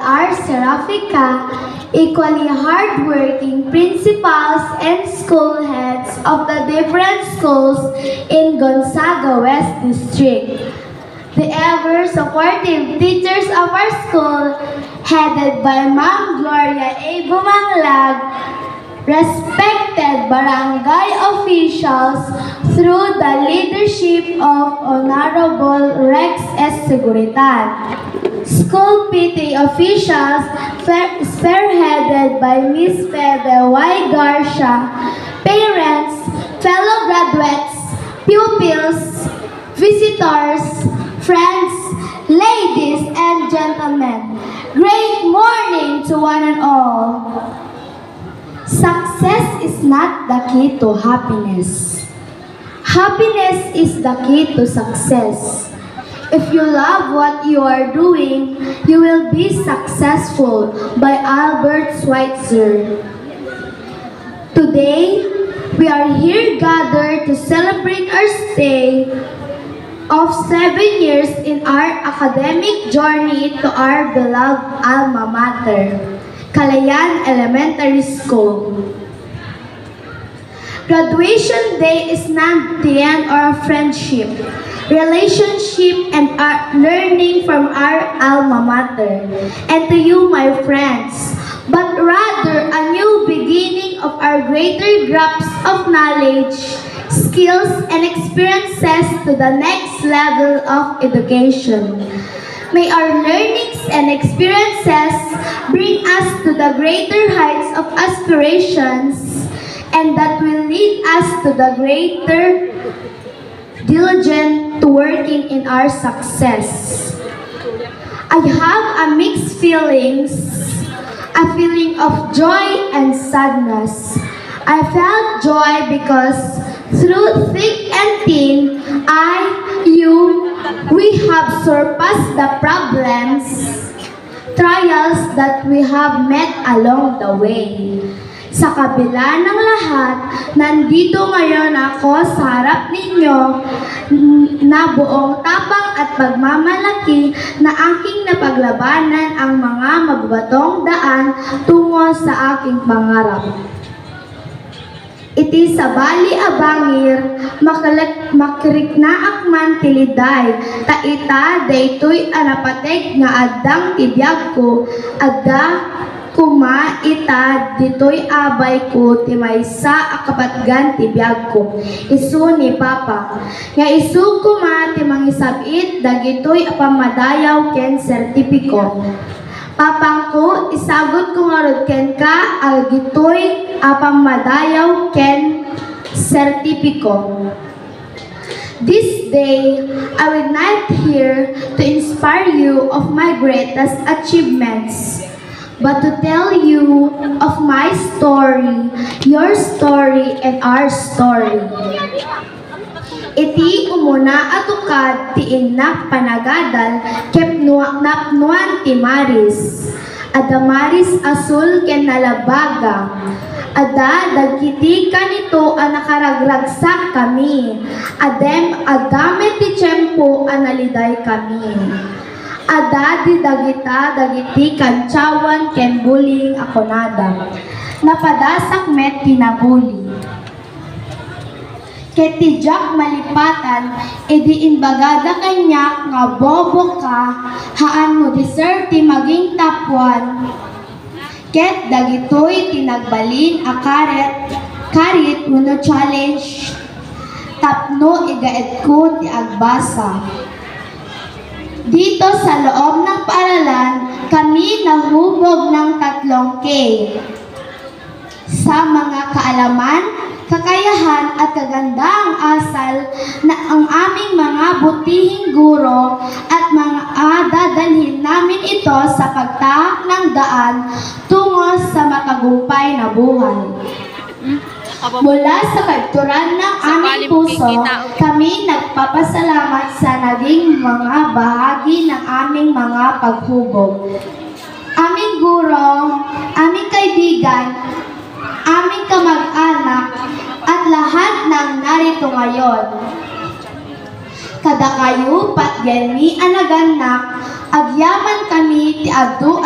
are Serafica, equally hardworking principals and school heads of the different schools in Gonzaga West District. The ever-supportive teachers of our school, headed by Ma'am Gloria A. Bumanglag, respected barangay officials through the leadership of Honorable Rex S. Seguridad, school PT officials spearheaded by Miss Febe Y. Garcia, parents, fellow graduates, pupils, visitors, friends, ladies and gentlemen, great morning to one and all. Success is not the key to happiness. Happiness is the key to success. If you love what you are doing, you will be successful. By Albert Schweitzer. Today, we are here gathered to celebrate our stay of 7 years in our academic journey to our beloved alma mater, Calayan Elementary School. Graduation day is not the end of a friendship, relationship, and our learning from our alma mater, and to you, my friends, but rather a new beginning of our greater grasp of knowledge, skills, and experiences to the next level of education. May our learnings and experiences bring us to the greater heights of aspirations, and that will lead us to the greater diligence to working in our success. I have a mixed feelings, a feeling of joy and sadness. I felt joy because through thick and thin, we have surpassed the problems, trials that we have met along the way. Sa kabila ng lahat, nandito ngayon ako sa harap ninyo na buong tapang at pagmamalaki na aking napaglabanan ang mga mababatong daan tungo sa aking pangarap. Iti sa bali abangir, makiriknaak man tiliday, taita daytoy anapateg nga addang tibiyag ko, adda kuma ita ditoy abay ko ti maysa akapatgan ti biag ko isu ni papa nga isu kuma ti mangisabit dagitoy apamadayaw ken sertipiko papang ko isagot ko nga rod ken ka agitoy apamadayaw ken sertipiko. This day, I will not here to inspire you of my greatest achievements, but to tell you of my story, your story, and our story. Iti umuna atukad ti inak panagadal kep napnuan ti Maris. Ada Maris asul ken nalabaga. Ada dagiti kanito ang nakaragragsak kami. Adame ti tiyempo analiday kami. Ada di dagiti kantsawan ken buling akonada. Napadasak met tinabuli. Keti Jack malipatan, edi inbagada kanya nga bobo ka, haan mo deserve ti maging tapwan. Ket dagitoy tinagbalin a karit uno challenge, tapno igaed ko ti agbasa. Dito sa loob ng paaralan, kami nahubog ng 3K. Sa mga kaalaman, kakayahan at kagandang asal na ang aming mga butihing guro at mga dadalhin namin ito sa pagtahak ng daan tungo sa matagumpay na buhay. Mula sa kadturan ng aming puso, kami nagpapasalamat sa naging mga bahagi ng aming mga paghubog. Aming guro, aming kaibigan, aming kamag-anak, at lahat ng narito ngayon. Kada kayo patyan mi anaganak, agyaman kami ti addu